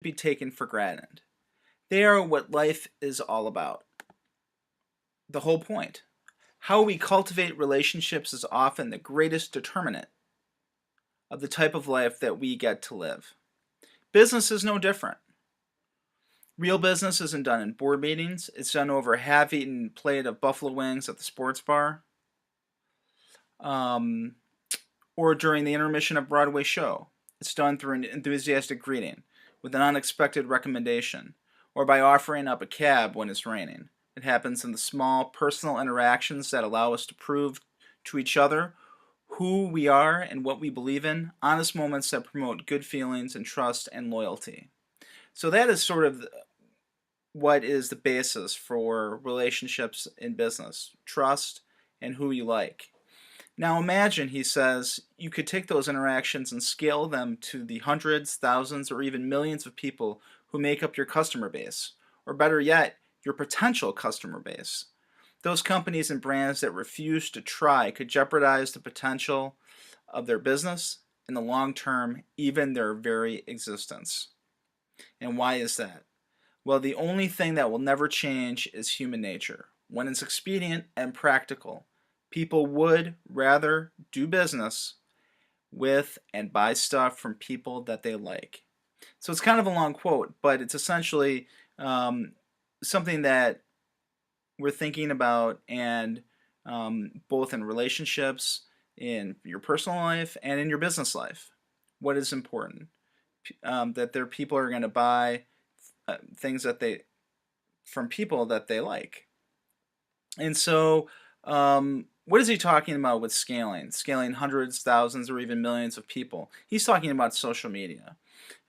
be taken for granted. They are what life is all about. The whole point. How we cultivate relationships is often the greatest determinant of the type of life that we get to live. Business is no different. Real business isn't done in board meetings. It's done over a half-eaten plate of buffalo wings at the sports bar, um, or during the intermission of a Broadway show. It's done through an enthusiastic greeting, with an unexpected recommendation, or by offering up a cab when it's raining. It happens in the small personal interactions that allow us to prove to each other who we are and what we believe in, honest moments that promote good feelings and trust and loyalty. So that is sort of what is the basis for relationships in business: trust and who you like. Now imagine, he says, you could take those interactions and scale them to the hundreds, thousands, or even millions of people who make up your customer base, or better yet, your potential customer base. Those companies and brands that refuse to try could jeopardize the potential of their business in the long term, even their very existence. And why is that? Well, the only thing that will never change is human nature. When it's expedient and practical, people would rather do business with and buy stuff from people that they like. So it's kind of a long quote, but it's essentially something that we're thinking about, and both in relationships, in your personal life, and in your business life. What is important? That their people are going to buy things that they from people that they like. And so, what is he talking about with scaling? Scaling hundreds, thousands, or even millions of people. He's talking about social media.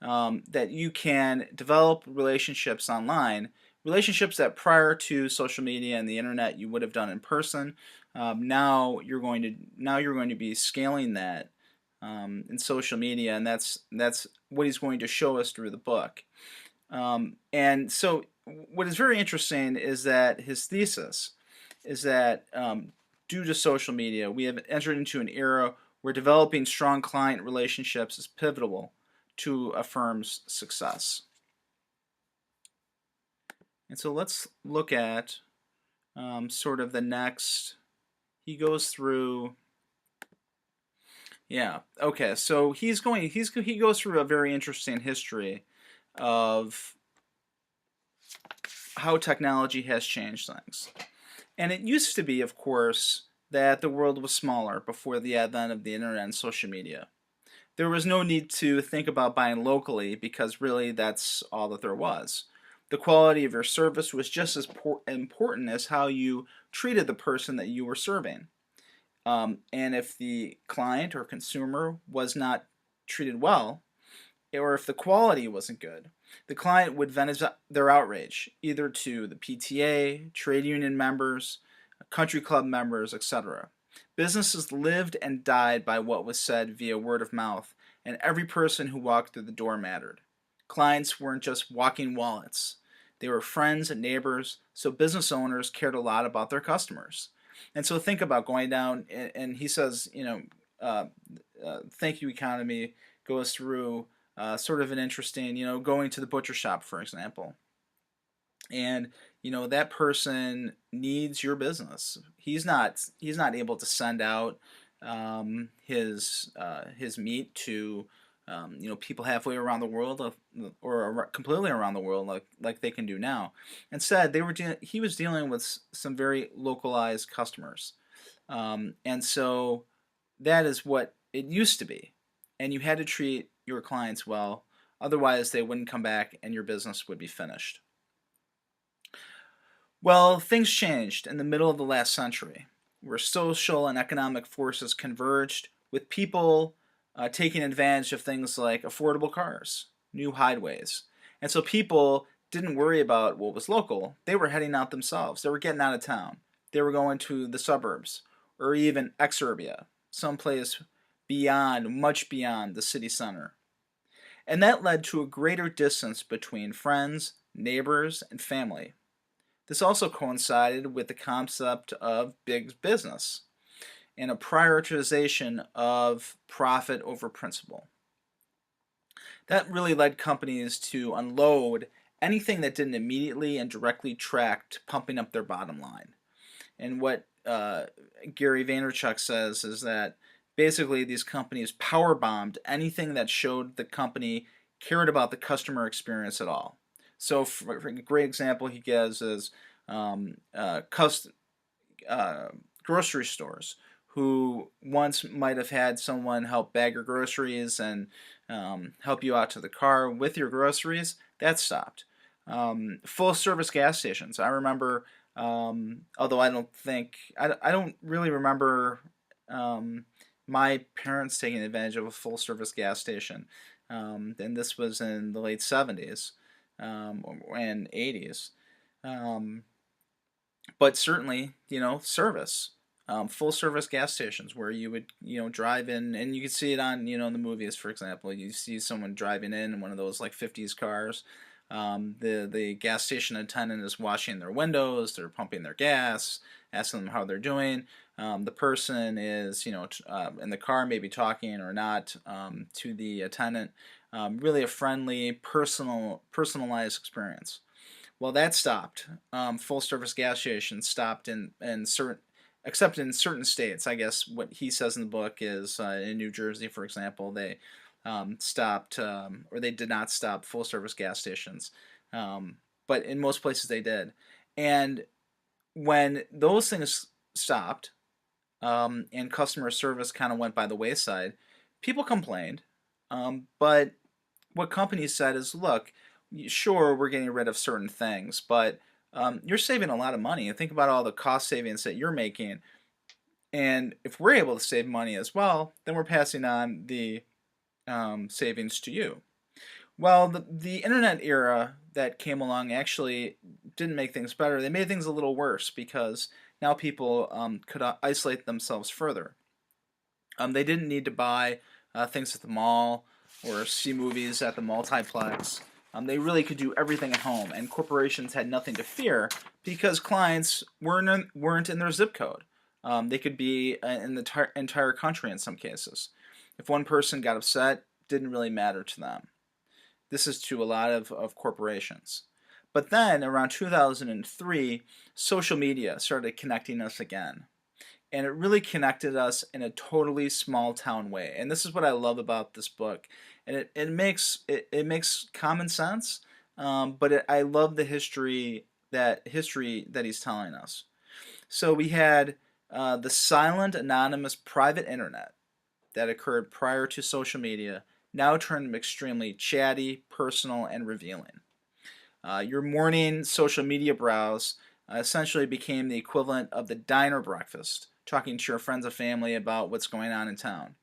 That you can develop relationships online, relationships that prior to social media and the internet you would have done in person. Now you're going to be scaling that in social media, and that's what he's going to show us through the book. And so, what is very interesting is that his thesis is that due to social media, we have entered into an era where developing strong client relationships is pivotal to a firm's success. And so let's look at sort of the next. He goes through. Yeah. Okay. So he goes through a very interesting history of how technology has changed things. And it used to be, of course, that the world was smaller before the advent of the internet and social media. There was no need to think about buying locally because really that's all that there was. The quality of your service was just as important as how you treated the person that you were serving. And if the client or consumer was not treated well, or if the quality wasn't good, the client would vent their outrage either to the PTA, trade union members, country club members, etc. Businesses lived and died by what was said via word of mouth, and every person who walked through the door mattered. Clients weren't just walking wallets, they were friends and neighbors, so business owners cared a lot about their customers. And so think about going down, and he says, thank you economy goes through sort of an interesting, going to the butcher shop, for example. And that person needs your business. He's not able to send out his meat to people halfway around the world, or completely around the world, like they can do now. Instead, he was dealing with some very localized customers, and so that is what it used to be. And you had to treat your clients well, otherwise they wouldn't come back and your business would be finished. Well, things changed in the middle of the last century, where social and economic forces converged, with people taking advantage of things like affordable cars, new highways. And so people didn't worry about what was local. They were heading out themselves. They were getting out of town. They were going to the suburbs, or even exurbia, someplace beyond, much beyond the city center. And that led to a greater distance between friends, neighbors, and family. This also coincided with the concept of big business and a prioritization of profit over principle. That really led companies to unload anything that didn't immediately and directly track to pumping up their bottom line. And what Gary Vaynerchuk says is that basically these companies power bombed anything that showed the company cared about the customer experience at all. So, for a great example he gives is um, uh, cust- uh, grocery stores who once might have had someone help bag your groceries and help you out to the car with your groceries. That stopped. Full service gas stations. I remember, although I don't really remember um, my parents taking advantage of a full service gas station. And this was in the late 70s and 80s. Um, but certainly, service, full service gas stations where you would, drive in, and you can see it on, in the movies, for example. You see someone driving in one of those like 50s cars. The gas station attendant is washing their windows, they're pumping their gas, asking them how they're doing. The person is, in the car, maybe talking or not to the attendant. Really a friendly, personalized experience. Well, that stopped. Full service gas stations stopped in certain, except in certain states. I guess what he says in the book is in New Jersey, for example, they stopped or they did not stop full service gas stations, um, but in most places they did. And when those things stopped and customer service kind of went by the wayside, people complained, but what companies said is, look, sure, we're getting rid of certain things, but you're saving a lot of money. And think about all the cost savings that you're making. And if we're able to save money as well, then we're passing on the savings to you. Well, the internet era that came along actually didn't make things better. They made things a little worse because now people could isolate themselves further. They didn't need to buy things at the mall or see movies at the multiplex. They really could do everything at home, and corporations had nothing to fear because clients weren't in their zip code. They could be in the entire country in some cases. If one person got upset, didn't really matter to them. This is to a lot of corporations. But then around 2003, social media started connecting us again, and it really connected us in a totally small town way. And this is what I love about this book, and it makes common sense, but I love the history that he's telling us. So we had the silent, anonymous, private internet that occurred prior to social media now turned extremely chatty, personal, and revealing. Your morning social media browse essentially became the equivalent of the diner breakfast, talking to your friends and family about what's going on in town.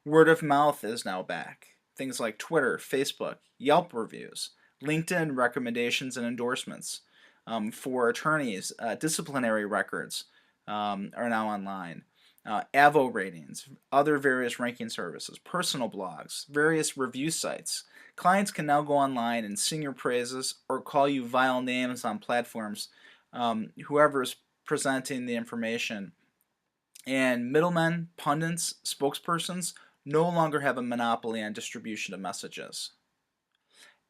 Word of mouth is now back. Things like Twitter, Facebook, Yelp reviews, LinkedIn recommendations and endorsements for attorneys, disciplinary records are now online. Avo ratings, other various ranking services, personal blogs, various review sites. Clients can now go online and sing your praises or call you vile names on platforms, whoever is presenting the information. And middlemen, pundits, spokespersons no longer have a monopoly on distribution of messages.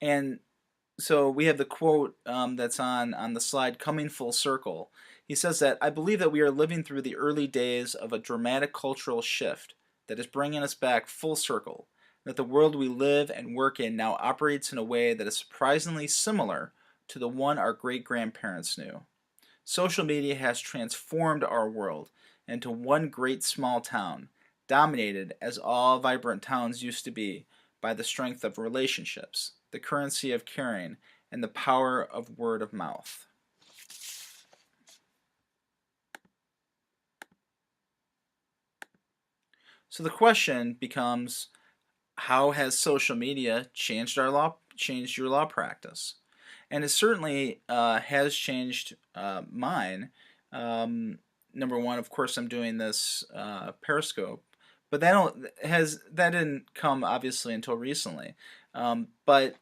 And so we have the quote that's on the slide, coming full circle. He says that I believe that we are living through the early days of a dramatic cultural shift that is bringing us back full circle, that the world we live and work in now operates in a way that is surprisingly similar to the one our great grandparents knew. Social media has transformed our world into one great small town, dominated, as all vibrant towns used to be, by the strength of relationships, the currency of caring, and the power of word of mouth. So the question becomes, how has social media changed your law practice? And it certainly has changed mine. Um, Number one, of course, I'm doing this Periscope, but that didn't come obviously until recently. But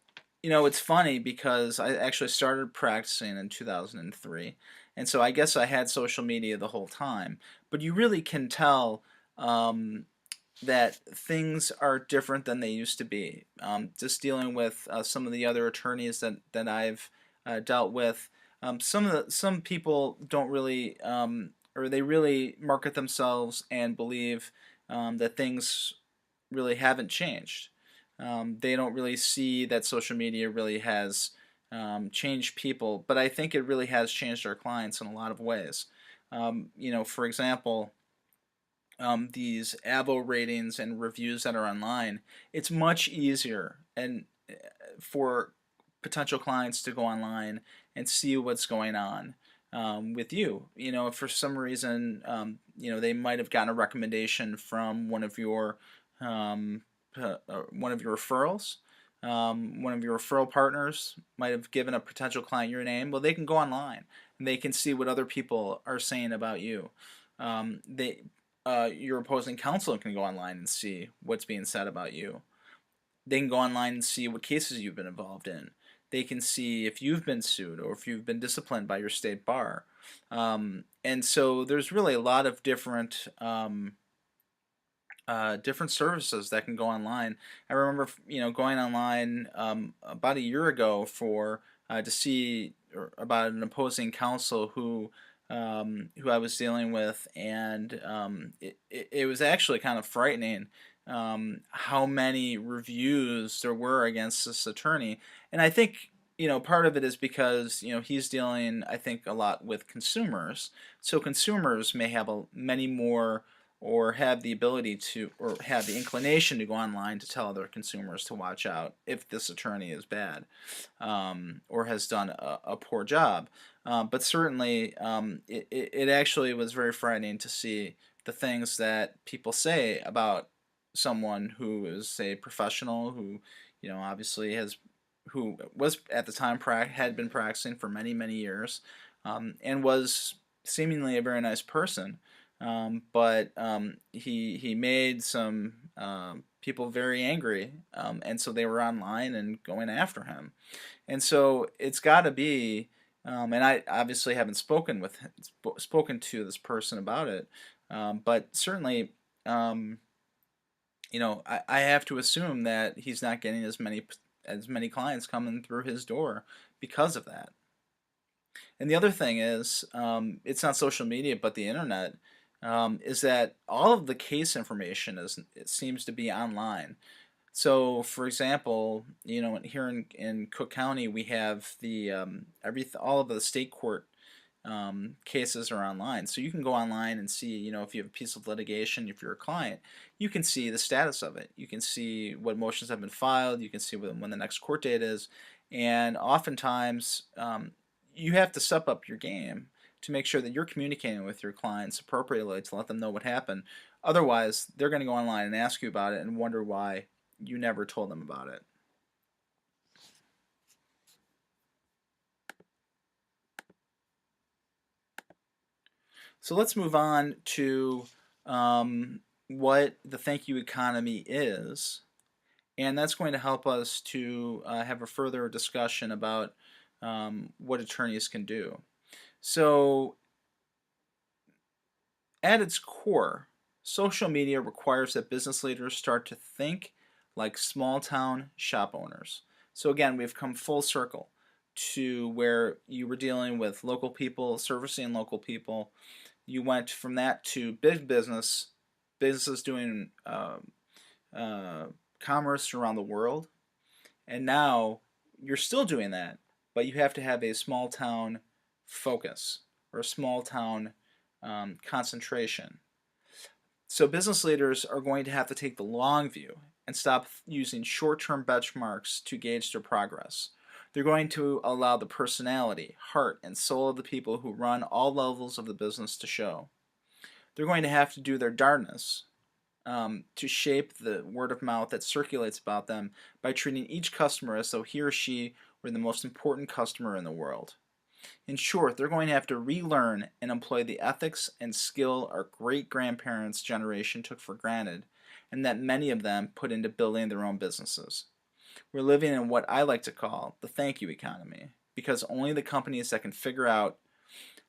it's funny because I actually started practicing in 2003, and so I guess I had social media the whole time. But you really can tell. Um, that things are different than they used to be. Just dealing with some of the other attorneys that I've dealt with, some people don't really, or they really market themselves and believe that things really haven't changed. They don't really see that social media really has changed people, but I think it really has changed our clients in a lot of ways. For example, these Avo ratings and reviews that are online, it's much easier and for potential clients to go online and see what's going on with you. If for some reason, they might have gotten a recommendation from um, one of your referrals. One of your referral partners might have given a potential client your name. Well, they can go online and they can see what other people are saying about you. Your opposing counsel can go online and see what's being said about you. They can go online and see what cases you've been involved in. They can see if you've been sued or if you've been disciplined by your state bar. And so there's really a lot of different services that can go online. I remember, going online about a year ago for to see about an opposing counsel who I was dealing with, and it was actually kind of frightening how many reviews there were against this attorney. And I think part of it is because he's dealing, I think, a lot with consumers, so consumers may have many more, or have the ability to, or have the inclination to go online to tell other consumers to watch out if this attorney is bad, or has done a poor job. But certainly, it actually was very frightening to see the things that people say about someone who is a professional, who obviously who was at the time had been practicing for many many years, and was seemingly a very nice person. But he made some people very angry, and so they were online and going after him. And so it's got to be, and I obviously haven't spoken to this person about it, but certainly, I have to assume that he's not getting as many clients coming through his door because of that. And the other thing is, it's not social media, but the internet, is that all of the case information it seems to be online. So, for example, here in Cook County, we have all of the state court cases are online. So you can go online and see, if you have a piece of litigation, if you're a client, you can see the status of it. You can see what motions have been filed. You can see when the next court date is. And oftentimes, you have to step up your game to make sure that you're communicating with your clients appropriately to let them know what happened. Otherwise, they're going to go online and ask you about it and wonder why you never told them about it. So let's move on to what the thank you economy is, and that's going to help us to have a further discussion about what attorneys can do. So, at its core, social media requires that business leaders start to think like small town shop owners. So, again, we've come full circle to where you were dealing with local people, servicing local people. You went from that to big businesses doing commerce around the world, and now you're still doing that, but you have to have a small town focus, or a small town concentration. So business leaders are going to have to take the long view and stop using short-term benchmarks to gauge their progress. They're going to allow the personality, heart, and soul of the people who run all levels of the business to show. They're going to have to do their darndest to shape the word of mouth that circulates about them by treating each customer as though he or she were the most important customer in the world. In short, they're going to have to relearn and employ the ethics and skill our great-grandparents' generation took for granted, and that many of them put into building their own businesses. We're living in what I like to call the thank you economy, because only the companies that can figure out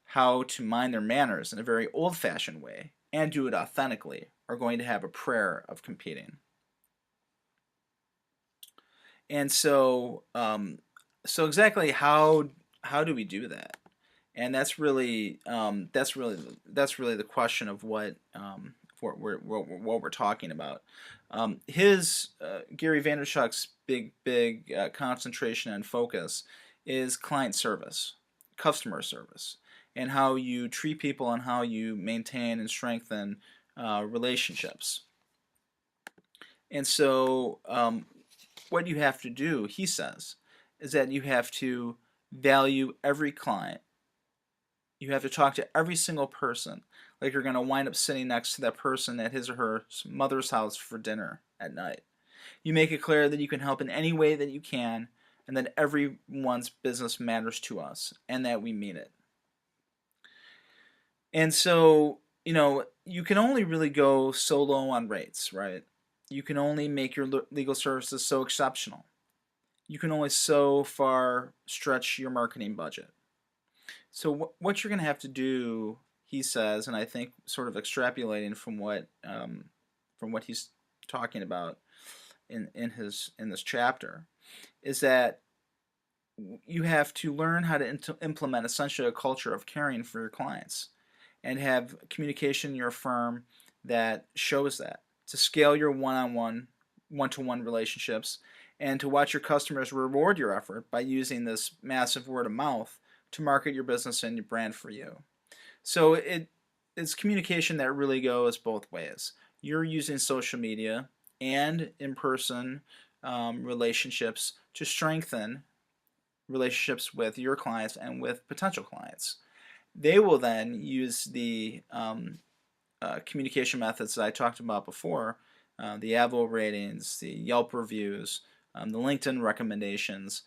how to mind their manners in a very old-fashioned way and do it authentically are going to have a prayer of competing. And so exactly how do we do that? And that's really the question of what we're talking about. His Gary Vaynerchuk's big concentration and focus is client service, customer service, and how you treat people and how you maintain and strengthen relationships. And so, what you have to do, he says, is that you have to value every client. You have to talk to every single person like you're going to wind up sitting next to that person at his or her mother's house for dinner at night. You make it clear that you can help in any way that you can, and that everyone's business matters to us, and that we mean it. And so, you can only really go so low on rates, right? You can only make your legal services so exceptional. You can only so far stretch your marketing budget. So what you're going to have to do, he says, and I think sort of extrapolating from what he's talking about in this chapter, is that you have to learn how to implement essentially a culture of caring for your clients, and have communication in your firm that shows that, to scale your one-to-one relationships, and to watch your customers reward your effort by using this massive word of mouth to market your business and your brand for you. So it's communication that really goes both ways. You're using social media and in-person relationships to strengthen relationships with your clients and with potential clients. They will then use the communication methods that I talked about before, the Avvo ratings, the Yelp reviews, the LinkedIn recommendations,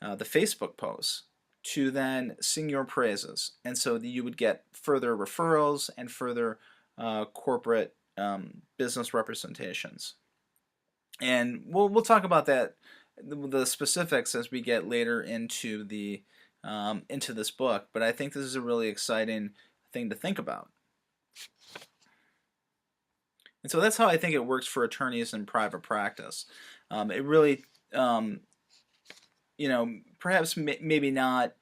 the Facebook posts, to then sing your praises. And so that you would get further referrals and further corporate business representations. And we'll talk about that, the specifics, as we get later into this book. But I think this is a really exciting thing to think about. And so that's how I think it works for attorneys in private practice. It really, perhaps maybe not.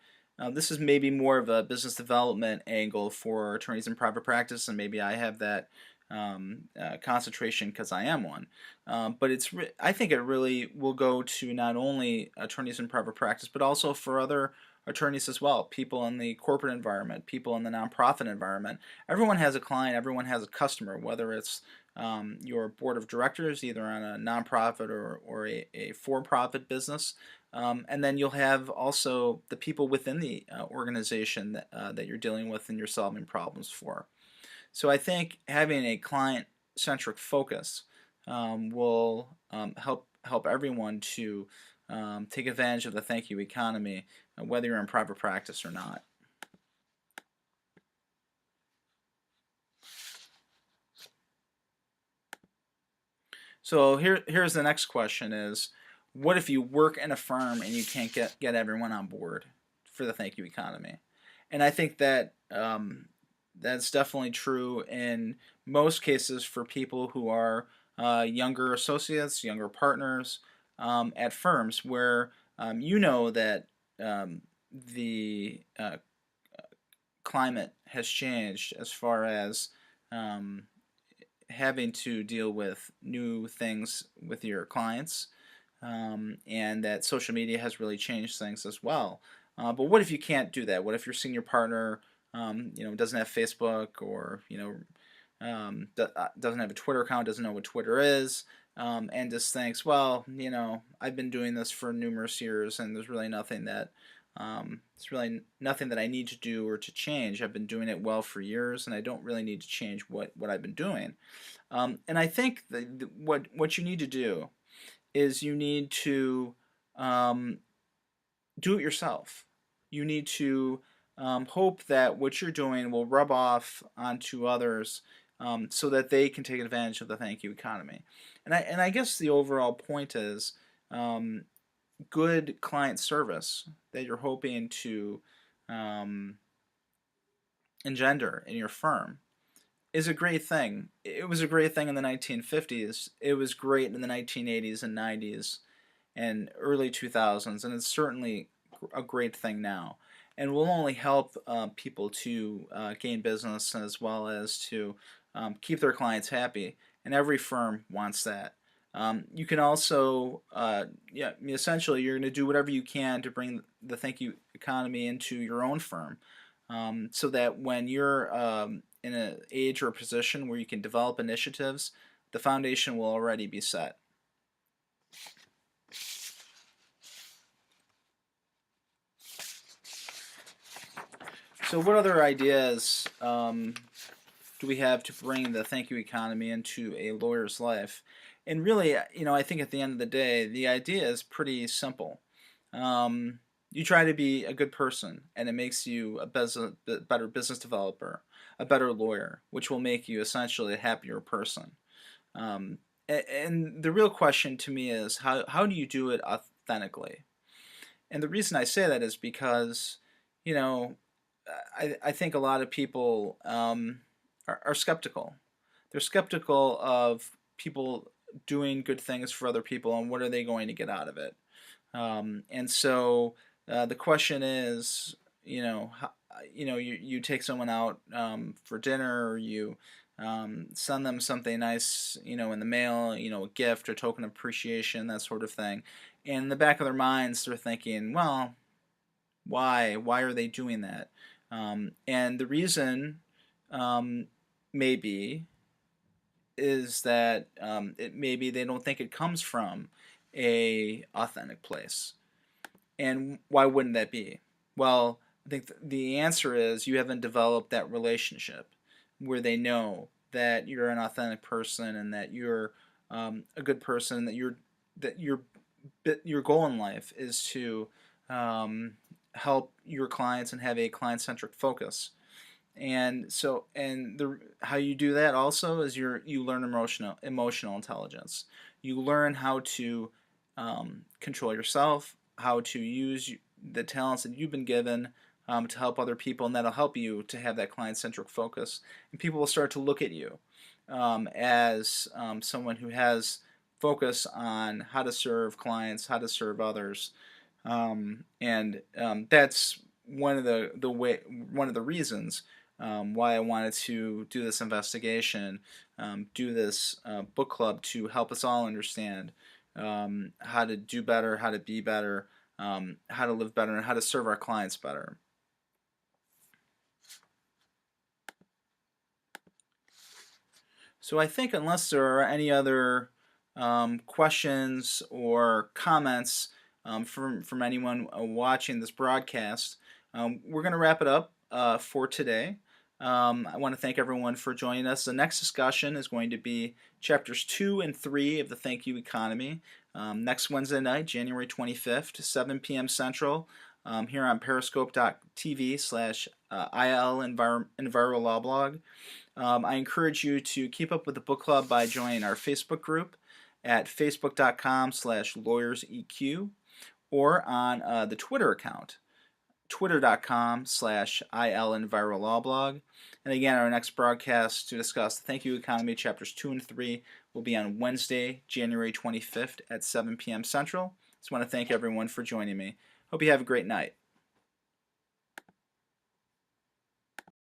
This is maybe more of a business development angle for attorneys in private practice, and maybe I have that concentration because I am one. But I think it really will go to not only attorneys in private practice, but also for other attorneys as well, people in the corporate environment, people in the nonprofit environment. Everyone has a client, everyone has a customer, whether it's your board of directors, either on a nonprofit or a for-profit business. And then you'll have also the people within the organization that you're dealing with and you're solving problems for. So I think having a client-centric focus will help everyone to take advantage of the thank you economy, whether you're in private practice or not. So here's the next question: is what if you work in a firm and you can't get everyone on board for the thank you economy? And I think that that's definitely true in most cases for people who are younger associates, younger partners at firms where that the climate has changed as far as having to deal with new things with your clients, and that social media has really changed things as well. But what if you can't do that? What if your senior partner doesn't have Facebook, or doesn't have a Twitter account, doesn't know what Twitter is, and just thinks, well, I've been doing this for numerous years, and there's really nothing that I need to do or to change. I've been doing it well for years, and I don't really need to change what I've been doing. And I think that what you need to do is you need to do it yourself. You need to hope that what you're doing will rub off onto others, so that they can take advantage of the thank you economy. And I guess the overall point is good client service that you're hoping to engender in your firm is a great thing. It was a great thing in the 1950s. It was great in the 1980s and 90s and early 2000s, and it's certainly a great thing now. And will only help people to gain business as well as to keep their clients happy. And every firm wants that. You can also, yeah, essentially, you're going to do whatever you can to bring the thank you economy into your own firm, so that when you're in an age or a position where you can develop initiatives, the foundation will already be set. So, what other ideas do we have to bring the thank you economy into a lawyer's life? And really, I think at the end of the day, the idea is pretty simple. You try to be a good person, and it makes you a better business developer, a better lawyer, which will make you essentially a happier person. Um, and the real question to me is how do you do it authentically? And the reason I say that is because, you know, I think a lot of people are skeptical. They're skeptical of people doing good things for other people and what are they going to get out of it. And so the question is, you take someone out for dinner, or you send them something nice, in the mail, a gift or token of appreciation, that sort of thing. And in the back of their minds, they're thinking, well, why? Why are they doing that? And the reason um, maybe is that maybe they don't think it comes from a authentic place. And why wouldn't that be? Well, I think the answer is you haven't developed that relationship where they know that you're an authentic person and that you're a good person. That your goal in life is to um, help your clients and have a client-centric focus. And so, and the how you do that also is you learn emotional intelligence. You learn how to control yourself, how to use the talents that you've been given to help other people, and that'll help you to have that client-centric focus. And people will start to look at you as someone who has focus on how to serve clients, how to serve others, and that's one of the reasons why I wanted to do this investigation, do this book club to help us all understand how to do better, how to be better, how to live better, and how to serve our clients better. So I think unless there are any other questions or comments from anyone watching this broadcast, we're going to wrap it up for today. I want to thank everyone for joining us. The next discussion is going to be chapters 2 and 3 of the Thank You Economy next Wednesday night, January 25th, 7 p.m. Central, here on periscope.tv/IL EnviroLawBlog. I encourage you to keep up with the book club by joining our Facebook group at facebook.com/lawyerseq or on the Twitter account, twitter.com/ILEnviroLawBlog. And again, our next broadcast to discuss the Thank You Economy, chapters 2 and 3, will be on Wednesday, January 25th at 7 p.m. Central. Just want to thank everyone for joining me. Hope you have a great night.